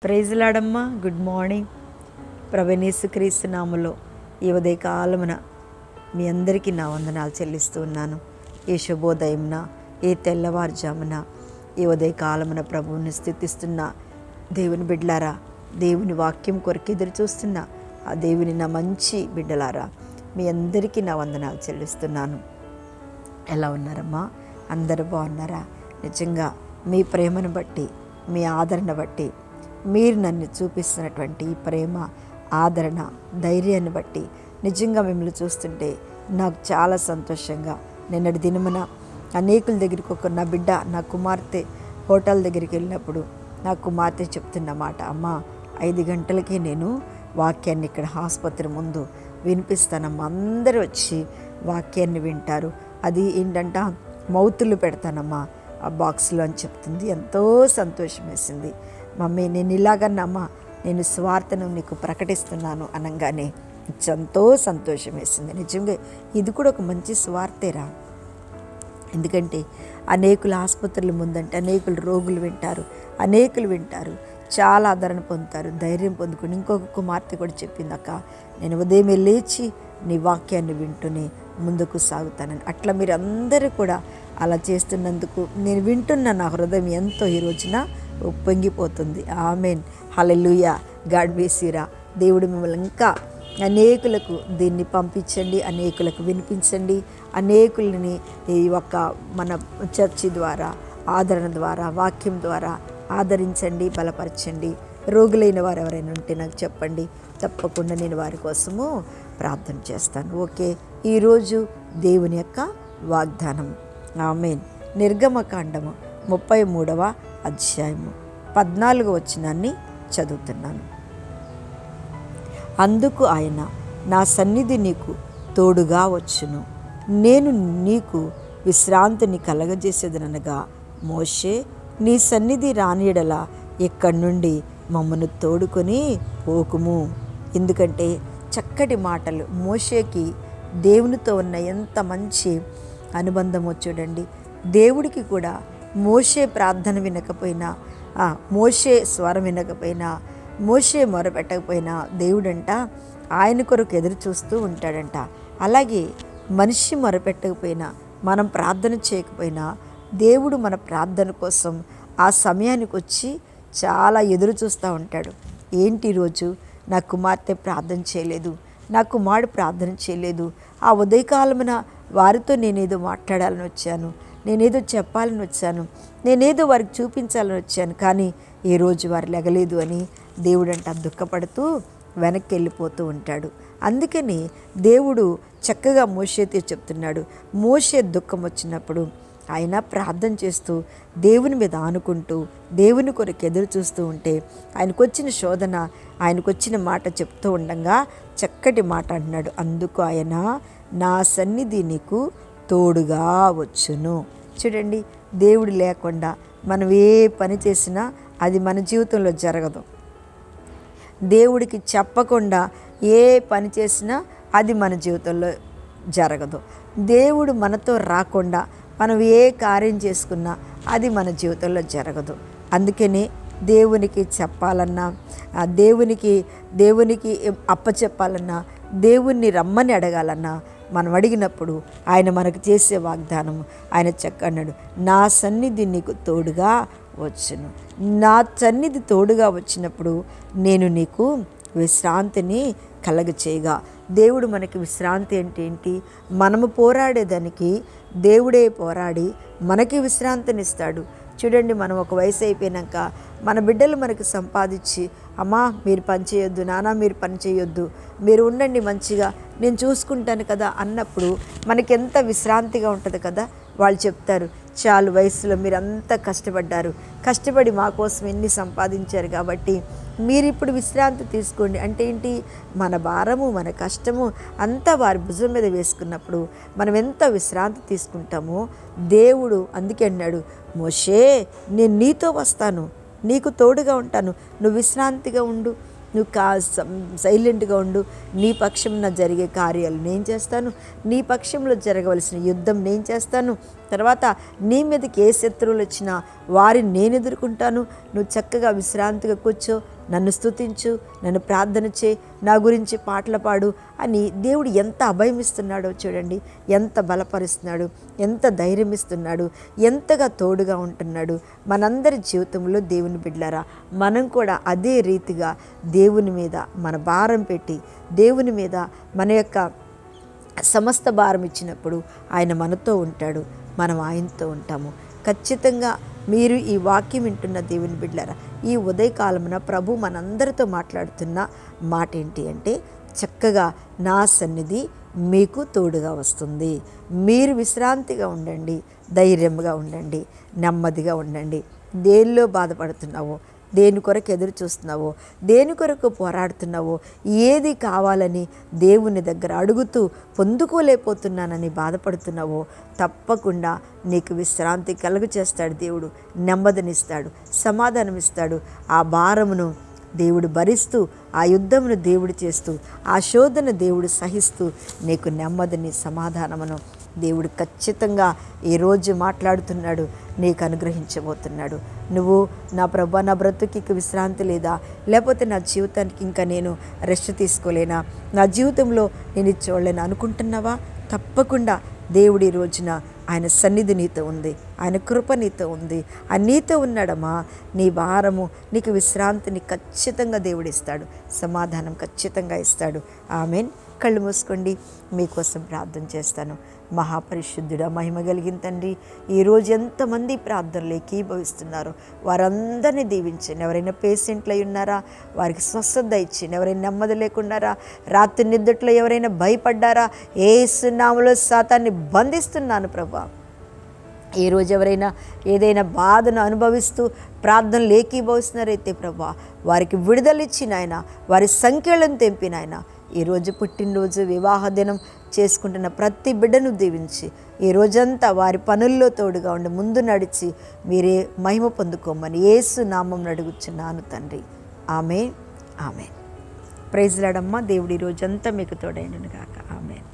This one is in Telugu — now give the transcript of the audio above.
ప్రైజ్ లాడమ్మా. Good morning. ప్రభునేసుక్రీస్తు నామములో ఈ ఉదయకాలమున మీ అందరికీ నా వందనాలు చెల్లిస్తూ ఉన్నాను. ఈ శుభోదయంన, ఈ తెల్లవారుజామున, ఈ ఉదయకాలమున ప్రభువుని స్తుతిస్తున్న దేవుని బిడ్డలారా, దేవుని వాక్యం కొరకు ఎదురు చూస్తున్న ఆ దేవుని నా మంచి బిడ్డలారా, మీ అందరికీ నా వందనాలు చెల్లిస్తున్నాను. ఎలా ఉన్నారమ్మా? అందరూ బాగున్నారా? నిజంగా మీ ప్రేమను బట్టి, మీ ఆదరణ బట్టి, మీరు నన్ను చూపిస్తున్నటువంటి ఈ ప్రేమ, ఆదరణ, ధైర్యాన్ని బట్టి నిజంగా మిమ్మల్ని చూస్తుంటే నాకు చాలా సంతోషంగా, నిన్నటి దినమున అనేకుల దగ్గరికి నా బిడ్డ, నా కుమార్తె హోటల్ దగ్గరికి వెళ్ళినప్పుడు నా కుమార్తె చెప్తున్నమాట, అమ్మ 5 గంటలకే నేను వాక్యాన్ని ఇక్కడ ఆసుపత్రి ముందు వినిపిస్తానమ్మా, అందరూ వచ్చి వాక్యాన్ని వింటారు, అది ఏంటంట మౌతులు పెడతానమ్మా ఆ బాక్స్లో అని చెప్తుంది. ఎంతో సంతోషం వేసింది. మమ్మీ నేను ఇలాగన్నమ్మా, నేను స్వార్థను నీకు ప్రకటిస్తున్నాను అనగానే ఎంతో సంతోషం వేసింది. నిజంగా ఇది కూడా ఒక మంచి స్వార్థేరా. ఎందుకంటే అనేకులు ఆసుపత్రుల ముందంటే అనేకులు రోగులు వింటారు, చాలా ఆదరణ పొందుతారు, ధైర్యం పొందుకుని. ఇంకొక కుమార్తె కూడా చెప్పింది, అక్క నేను ఉదయం లేచి నీ వాక్యాన్ని వింటూనే ముందుకు సాగుతానని. అట్లా మీరు అందరూ కూడా అలా చేస్తున్నందుకు నేను వింటున్న నా హృదయం ఎంతో ఈ రోజున ఉప్పొంగిపోతుంది. Amen, hallelujah, God bless you రా. దేవుడు మిమ్మల్ని ఇంకా అనేకులకు దీన్ని పంపించండి, అనేకులకు వినిపించండి, అనేకులని ఈ యొక్క మన చర్చి ద్వారా, ఆదరణ ద్వారా, వాక్యం ద్వారా ఆదరించండి, బలపరచండి. రోగులైన వారు ఎవరైనా ఉంటే నాకు చెప్పండి, తప్పకుండా నేను వారి కోసము ప్రార్థన చేస్తాను. ఓకే, ఈరోజు దేవుని యొక్క వాగ్దానం. ఆమేన్. నిర్గమకాండము 33వ అధ్యాయము 14వ వచనాన్ని చదువుతున్నాను. అందుకు ఆయన, నా సన్నిధి నీకు తోడుగా వచ్చును, నేను నీకు విశ్రాంతిని కలగజేసేదనగా, మోషే నీ సన్నిధి రానియడల ఇక్కడి నుండి మమ్మను తోడుకొని పోకుము. ఎందుకంటే చక్కటి మాటలు. మోషేకి దేవునితో ఉన్న ఎంత మంచి అనుబంధమో చూడండి. దేవుడికి కూడా మోషే ప్రార్థన వినకపోయినా, మోషే స్వరం వినకపోయినా, మోషే మొరపెట్టకపోయినా దేవుడంట ఆయన కొరకు ఎదురు చూస్తూ ఉంటాడంట. అలాగే మనిషి మొరపెట్టకపోయినా, మనం ప్రార్థన చేయకపోయినా దేవుడు మన ప్రార్థన కోసం ఆ సమయానికి వచ్చి చాలా ఎదురు చూస్తూ ఉంటాడు. ఏంటి ఈరోజు నా కుమార్తె ప్రార్థన చేయలేదు, నా కుమారుడు ప్రార్థన చేయలేదు, ఆ ఉదయకాలమున వారితో నేనేదో మాట్లాడాలని వచ్చాను, నేనేదో చెప్పాలని వచ్చాను, నేనేదో వారికి చూపించాలని వచ్చాను, కానీ ఈరోజు వారు లెగలేదు అని దేవుడంట దుఃఖపడుతూ వెనక్కి వెళ్ళిపోతూ ఉంటాడు. అందుకని దేవుడు చక్కగా మోషేతో చెప్తున్నాడు. మోషే దుఃఖం వచ్చినప్పుడు ఆయన ప్రార్థన చేస్తూ దేవుని మీద ఆనుకుంటూ దేవుని కొరకు ఎదురు చూస్తూ ఉంటే ఆయనకు వచ్చిన శోధన, ఆయనకు వచ్చిన మాట చెప్తూ ఉండగా చక్కటి మాట అంటున్నాడు. అందుకు ఆయన, నా సన్నిధి నీకు తోడుగా వచ్చును. చూడండి, దేవుడు లేకుండా మనం ఏ పని చేసినా అది మన జీవితంలో జరగదు. దేవుడికి చెప్పకుండా ఏ పని చేసినా అది మన జీవితంలో జరగదు. దేవుడు మనతో రాకుండా మనం ఏ కార్యం చేసుకున్నా అది మన జీవితంలో జరగదు. అందుకనే దేవునికి చెప్పాలన్నా, దేవునికి అప్పచెప్పాలన్నా, దేవుణ్ణి రమ్మని అడగాలన్నా మనం అడిగినప్పుడు ఆయన మనకు చేసే వాగ్దానం ఆయన అన్నాడు, నా సన్నిధి నీకు తోడుగా వచ్చును. నా సన్నిధి తోడుగా వచ్చినప్పుడు నేను నీకు విశ్రాంతిని కలగచేయగా. దేవుడు మనకి విశ్రాంతి అంటే ఏంటి? మనము పోరాడేదానికి దేవుడే పోరాడి మనకి విశ్రాంతినిస్తాడు. చూడండి, మనం ఒక వయసు అయిపోయినాక మన బిడ్డలు మనకి సంపాదించి, అమ్మా మీరు పని చేయొద్దు, నాన్న మీరు పని చేయొద్దు, మీరు ఉండండి మంచిగా, నేను చూసుకుంటాను కదా అన్నప్పుడు మనకి ఎంత విశ్రాంతిగా ఉంటుంది కదా. వాళ్ళు చెప్తారు, చాలు వయసులో మీరు అంతా కష్టపడి మా కోసం ఎన్ని సంపాదించారు కాబట్టి మీరు ఇప్పుడు విశ్రాంతి తీసుకోండి. అంటే ఏంటి? మన భారము, మన కష్టము అంతా వారి భుజం మీద వేసుకున్నప్పుడు మనం ఎంత విశ్రాంతి తీసుకుంటామో దేవుడు అందుకే అన్నాడు, మోషే నేను నీతో వస్తాను, నీకు తోడుగా ఉంటాను, నువ్వు విశ్రాంతిగా ఉండు, నువ్వు సైలెంట్గా ఉండు, నీ పక్షంలో జరిగే కార్యాలు నేను చేస్తాను, నీ పక్షంలో జరగవలసిన యుద్ధం నేను చేస్తాను, తర్వాత నీ మీదకి ఏ శత్రువులు వచ్చినా వారిని నేను ఎదుర్కొంటాను, నువ్వు చక్కగా విశ్రాంతిగా కూర్చో, నన్ను స్తుతించు, నన్ను ప్రార్థన చే, నా గురించి పాటలు పాడు అని దేవుడు ఎంత అభయమిస్తున్నాడో చూడండి. ఎంత బలపరుస్తున్నాడు, ఎంత ధైర్యం ఇస్తున్నాడు, ఎంతగా తోడుగా ఉంటున్నాడు. మనందరి జీవితంలో దేవుని బిడ్డలారా మనం కూడా అదే రీతిగా దేవుని మీద మన భారం పెట్టి, దేవుని మీద మన యొక్క సమస్త భారం ఇచ్చినప్పుడు ఆయన మనతో ఉంటాడు, మనం ఆయనతో ఉంటాము. ఖచ్చితంగా మీరు ఈ వాక్యం వింటున్న దేవుని బిడ్డలారా, ఈ ఉదయకాలమున ప్రభు మనందరితో మాట్లాడుతున్న మాట ఏంటి అంటే, చక్కగా నా సన్నిధి మీకు తోడుగా వస్తుంది. మీరు విశ్రాంతిగా ఉండండి, ధైర్యంగా ఉండండి, నెమ్మదిగా ఉండండి. దేనిలో బాధపడుతున్నావో, దేని కొరకు ఎదురు చూస్తున్నావో, దేని కొరకు పోరాడుతున్నావో, ఏది కావాలని దేవుని దగ్గర అడుగుతూ పొందుకోలేకపోతున్నానని బాధపడుతున్నావో, తప్పకుండా నీకు విశ్రాంతి కలుగు చేస్తాడు దేవుడు. నెమ్మదినిస్తాడు, సమాధానం ఇస్తాడు. ఆ భారమును దేవుడు భరిస్తూ, ఆ యుద్ధమును దేవుడు చేస్తూ, ఆ శోధన దేవుడు సహిస్తూ నీకు నెమ్మదిని, సమాధానమును దేవుడు ఖచ్చితంగా ఈరోజు మాట్లాడుతున్నాడు, నీకు అనుగ్రహించబోతున్నాడు. నువ్వు నా ప్రభా, నా బ్రతుకి విశ్రాంతి లేదా, లేకపోతే నా జీవితానికి ఇంకా నేను రెస్ట్ తీసుకోలేనా, నా జీవితంలో నేను ఇది చూడలేను అనుకుంటున్నావా? తప్పకుండా దేవుడు ఈ రోజున ఆయన సన్నిధి నీతో ఉంది, ఆయన కృప నీతో ఉంది. ఆయన నీతో ఉన్నాడమ్మా. నీ భారము, నీకు విశ్రాంతిని ఖచ్చితంగా దేవుడు ఇస్తాడు, సమాధానం ఖచ్చితంగా ఇస్తాడు. ఆమెన్. కళ్ళు మూసుకోండి, మీకోసం ప్రార్థన చేస్తాను. మహాపరిశుద్ధుడా, మహిమ కలిగిన తండ్రి, ఈరోజు ఎంతమంది ప్రార్థనలు ఏకీభవిస్తున్నారో వారందరినీ దీవించండి. ఎవరైనా పేషెంట్లు అయి ఉన్నారా, వారికి స్వస్థత ఇచ్చింది. ఎవరైనా నెమ్మది లేకున్నారా, రాత్రి నిద్రలో ఎవరైనా భయపడ్డారా, యేసు నామములో సాతాన్ని బంధిస్తున్నాను ప్రభా. ఈరోజు ఎవరైనా ఏదైనా బాధను అనుభవిస్తూ ప్రార్థనలు ఏకీభవిస్తున్నారైతే ప్రభా, వారికి విడుదలిచ్చి నాయన, వారి సంఖ్యలను తెంపి నాయన, ఈరోజు పుట్టినరోజు, వివాహ దినం చేసుకుంటున్న ప్రతి బిడ్డను దీవించి ఈ రోజంతా వారి పనుల్లో తోడుగా ఉండి ముందు నడిచి మీరే మహిమ పొందుకోమని యేసు నామం అడుగుచున్నాను తండ్రి. ఆమేన్, ఆమేన్. ప్రైజ్ లార్డ్ అమ్మ. దేవుడి రోజంతా మీకు తోడైనను గాక. ఆమేన్.